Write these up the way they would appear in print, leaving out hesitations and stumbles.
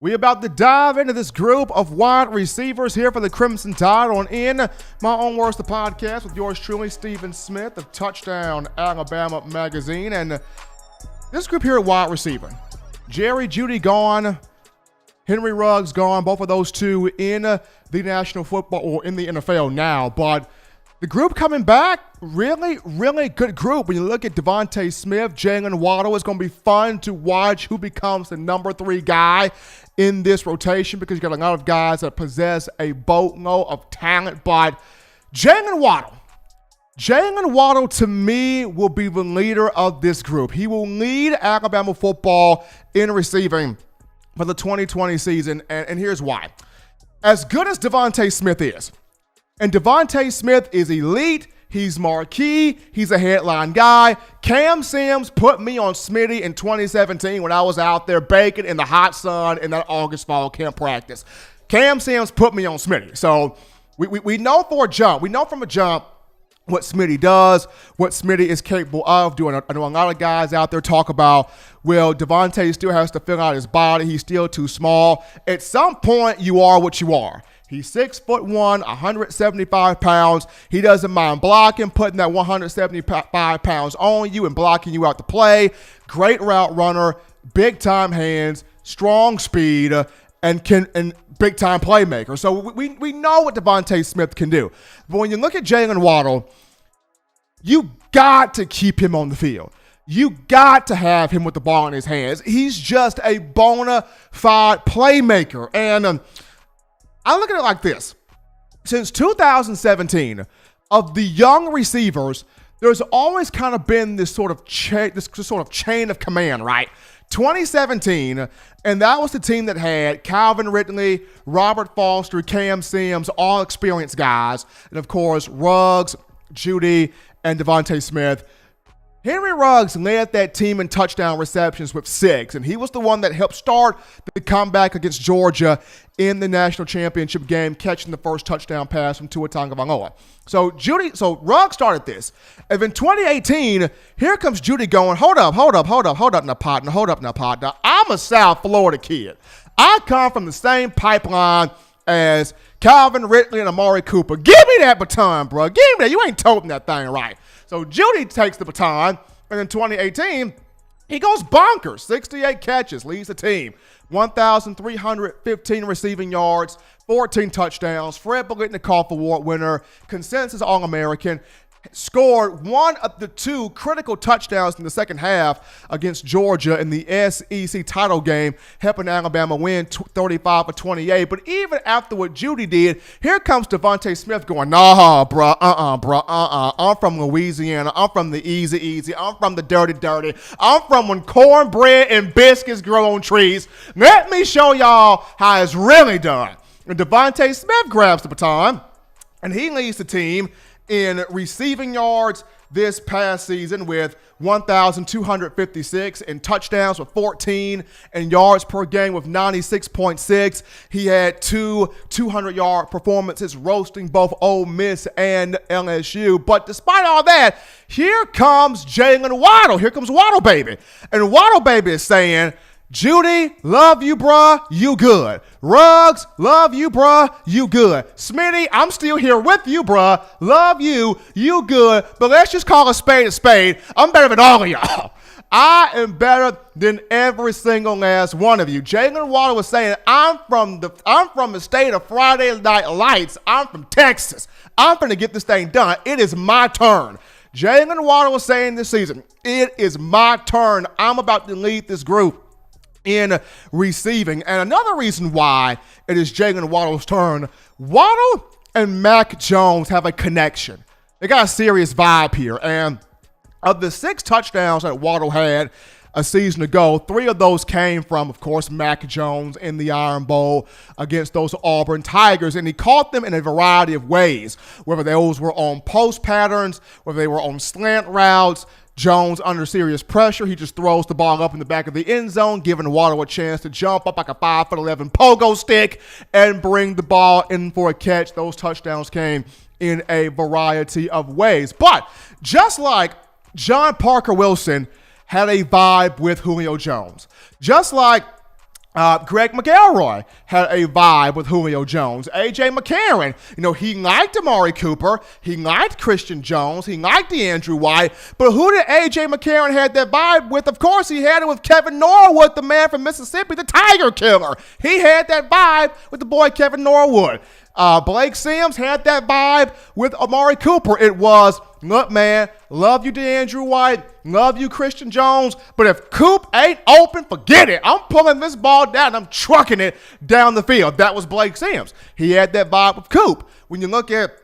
We about to dive into this group of wide receivers here for the Crimson Tide on In My Own Words, the podcast with yours truly, Stephen Smith of Touchdown Alabama Magazine. And this group here at wide receiver, Jerry Jeudy gone, Henry Ruggs gone, both of those two in the National Football or in the NFL now. But the group coming back, really good group. When you look at Devontae Smith, Jaylen Waddle, it's going to be fun to watch who becomes the number 3 guy in this rotation because you got a lot of guys that possess a boatload of talent. But Jaylen Waddle to me will be the leader of this group. He will lead Alabama football in receiving for the 2020 season, and here's why. As good as Devontae Smith is, and Devontae Smith is elite, he's marquee, he's a headline guy. Cam Sims put me on Smitty in 2017 when I was out there baking in the hot sun in that August fall camp practice. Cam Sims put me on Smitty. So we know for a jump, we know from a jump what Smitty does, what Smitty is capable of doing. I know a lot of guys out there talk about, well, Devontae still has to fill out his body. He's still too small. At some point, you are what you are. He's 6'1", 175 pounds. He doesn't mind blocking, putting that 175 pounds on you and blocking you out the play. Great route runner, big time hands, strong speed, and big time playmaker. So we know what Devontae Smith can do. But when you look at Jalen Waddle, you got to keep him on the field. You got to have him with the ball in his hands. He's just a bona fide playmaker. And I look at it like this. Since 2017, of the young receivers, there's always kind of been this sort of chain of command, right? 2017, and that was the team that had Calvin Ridley, Robert Foster, Cam Sims, all experienced guys, and of course, Ruggs, Jeudy, and Devontae Smith. Henry Ruggs led that team in touchdown receptions with 6, and he was the one that helped start the comeback against Georgia in the national championship game, catching the first touchdown pass from Tua Tagovailoa. So Ruggs started this. And in 2018, here comes Jeudy going, hold up now, partner. I'm a South Florida kid. I come from the same pipeline as Calvin Ridley and Amari Cooper. Give me that baton, bro. Give me that. You ain't toting that thing right. So Jeudy takes the baton, and in 2018, he goes bonkers. 68 catches, leads the team. 1,315 receiving yards, 14 touchdowns. Fred Biletnikoff Award winner, consensus All-American. Scored one of the 2 critical touchdowns in the second half against Georgia in the SEC title game, helping Alabama win 35-28. But even after what Jeudy did, here comes Devontae Smith going, nah, bruh, I'm from Louisiana. I'm from the easy. I'm from the dirty. I'm from when cornbread and biscuits grow on trees. Let me show y'all how it's really done. And Devontae Smith grabs the baton, and he leads the team in receiving yards this past season with 1,256 and touchdowns with 14 and yards per game with 96.6. He had 2 200-yard performances roasting both Ole Miss and LSU. But despite all that, here comes Jaylen Waddle. Here comes Waddle Baby. And Waddle Baby is saying, Jeudy, love you, bruh, you good. Ruggs, love you, bruh, you good. Smitty, I'm still here with you, bruh, love you, you good. But let's just call a spade a spade. I'm better than all of y'all. I am better than every single last one of you. Jaylen Waddle was saying, I'm from the state of Friday Night Lights. I'm from Texas. I'm going to get this thing done. It is my turn. Jaylen Waddle was saying this season, it is my turn. I'm about to lead this group in receiving. And another reason why it is Jaylen Waddle's turn, Waddle and Mac Jones have a connection. They got a serious vibe here. And of the 6 touchdowns that Waddle had a season ago, 3 of those came from, of course, Mac Jones in the Iron Bowl against those Auburn Tigers. And he caught them in a variety of ways, whether those were on post patterns, whether they were on slant routes. Jones under serious pressure, he just throws the ball up in the back of the end zone, giving Waddle a chance to jump up like a 5'11" pogo stick and bring the ball in for a catch. Those touchdowns came in a variety of ways. But just like John Parker Wilson had a vibe with Julio Jones, just like Greg McElroy had a vibe with Julio Jones. A.J. McCarron, he liked Amari Cooper. He liked Christian Jones. He liked DeAndre White. But who did A.J. McCarron have that vibe with? Of course, he had it with Kevin Norwood, the man from Mississippi, the Tiger Killer. He had that vibe with the boy Kevin Norwood. Blake Sims had that vibe with Amari Cooper. It was, look, man, love you, DeAndre White, love you, Christian Jones, but if Coop ain't open, forget it. I'm pulling this ball down and I'm trucking it down the field. That was Blake Sims. He had that vibe with Coop. When you look at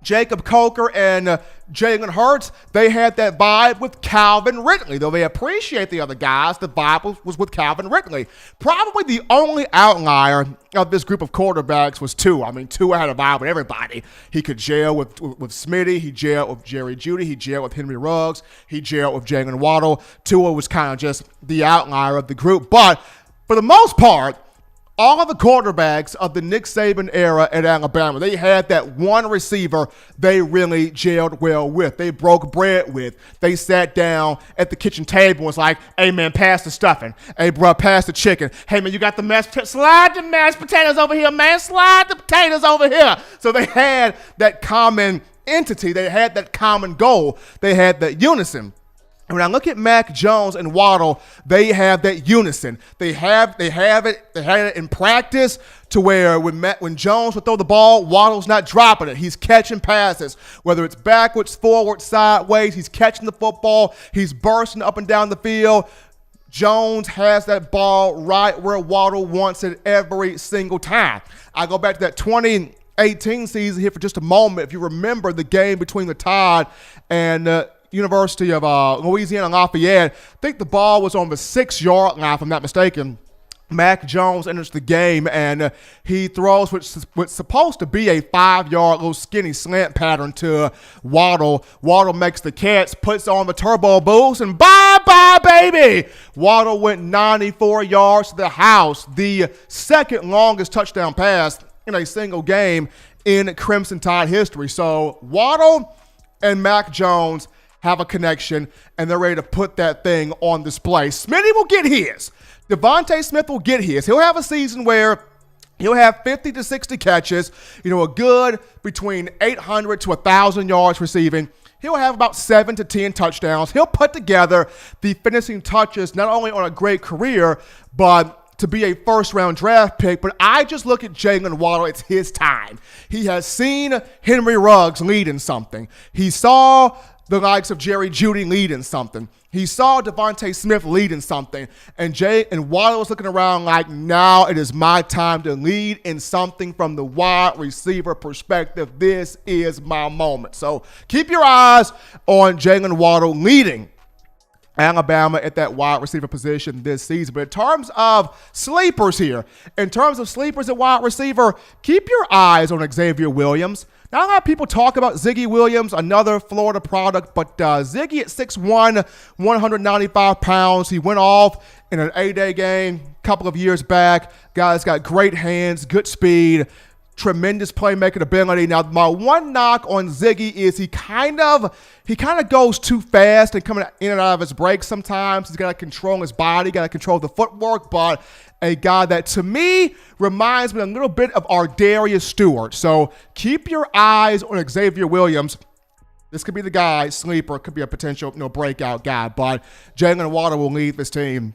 Jacob Coker and Jalen Hurts, they had that vibe with Calvin Ridley. Though they appreciate the other guys, the vibe was with Calvin Ridley. Probably the only outlier of this group of quarterbacks was Tua. I mean, Tua had a vibe with everybody. He could gel with Smitty. He gelled with Jerry Jeudy. He gelled with Henry Ruggs. He gelled with Jaylen Waddle. Tua was kind of just the outlier of the group. But for the most part, all of the quarterbacks of the Nick Saban era at Alabama, they had that one receiver they really gelled well with. They broke bread with. They sat down at the kitchen table and was like, hey, man, pass the stuffing. Hey, bro, pass the chicken. Hey, man, you got the slide the mashed potatoes over here, man. Slide the potatoes over here. So they had that common entity. They had that common goal. They had that unison. And when I look at Mac Jones and Waddle, they have that unison. They had it in practice to where when Jones would throw the ball, Waddle's not dropping it. He's catching passes, whether it's backwards, forward, sideways. He's catching the football. He's bursting up and down the field. Jones has that ball right where Waddle wants it every single time. I go back to that 2018 season here for just a moment. If you remember the game between the Tide and University of Louisiana Lafayette, I think the ball was on the 6-yard line, if I'm not mistaken. Mac Jones enters the game, and he throws what's supposed to be a 5-yard little skinny slant pattern to Waddle. Waddle makes the catch, puts on the turbo boost, and bye-bye, baby! Waddle went 94 yards to the house, the second longest touchdown pass in a single game in Crimson Tide history. So Waddle and Mac Jones have a connection, and they're ready to put that thing on display. Smitty will get his. Devontae Smith will get his. He'll have a season where he'll have 50 to 60 catches, a good between 800 to 1,000 yards receiving. He'll have about 7 to 10 touchdowns. He'll put together the finishing touches not only on a great career, but to be a first-round draft pick. But I just look at Jalen Waddle. It's his time. He has seen Henry Ruggs lead in something. He saw the likes of Jerry Jeudy lead in something. He saw Devontae Smith lead in something. And Waddle was looking around like, now it is my time to lead in something from the wide receiver perspective. This is my moment. So keep your eyes on Jalen Waddle leading Alabama at that wide receiver position this season. But in terms of sleepers at wide receiver, keep your eyes on Xavier Williams. Now, a lot of people talk about Ziggy Williams, another Florida product, but Ziggy at 6'1", 195 pounds. He went off in an A-Day game a couple of years back. Guy's got great hands, good speed, tremendous playmaking ability. Now, my one knock on Ziggy is he kind of goes too fast and coming in and out of his breaks sometimes. He's got to control his body, got to control the footwork, but a guy that, to me, reminds me a little bit of Ardarius Stewart. So keep your eyes on Xavier Williams. This could be the guy, sleeper, could be a potential breakout guy, but Jalen Waddle will lead this team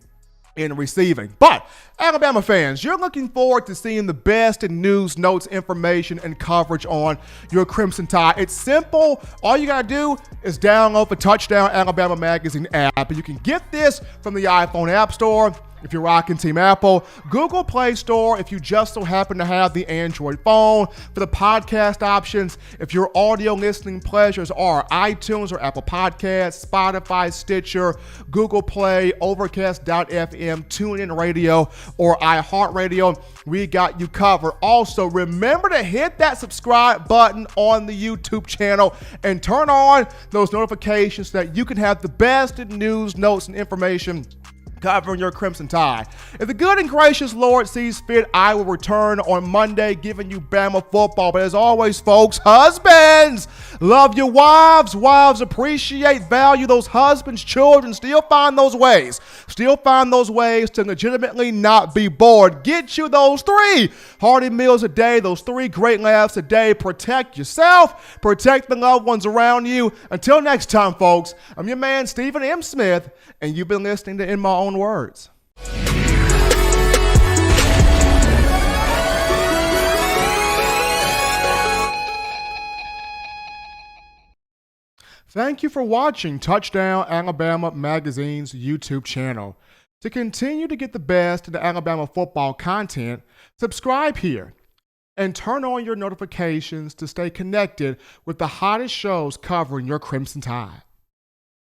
in receiving. But Alabama fans, you're looking forward to seeing the best in news, notes, information, and coverage on your Crimson Tide. It's simple. All you got to do is download the Touchdown Alabama Magazine app. And you can get this from the iPhone App Store if you're rocking Team Apple, Google Play Store if you just so happen to have the Android phone. For the podcast options, if your audio listening pleasures are iTunes or Apple Podcasts, Spotify, Stitcher, Google Play, Overcast.fm, TuneIn Radio, or iHeartRadio, we got you covered. Also, remember to hit that subscribe button on the YouTube channel and turn on those notifications so that you can have the best in news, notes, and information covering your Crimson Tide. If the good and gracious Lord sees fit, I will return on Monday giving you Bama football. But as always, folks, husbands, love your wives. Wives, appreciate, value those husbands, children. Still find those ways to legitimately not be bored. Get you those 3 hearty meals a day, those 3 great laughs a day. Protect yourself, protect the loved ones around you. Until next time, folks, I'm your man, Stephen M. Smith, and you've been listening to In My Own Words. Thank you for watching Touchdown Alabama Magazine's YouTube channel. To continue to get the best in the Alabama football content, subscribe here and turn on your notifications to stay connected with the hottest shows covering your Crimson Tide.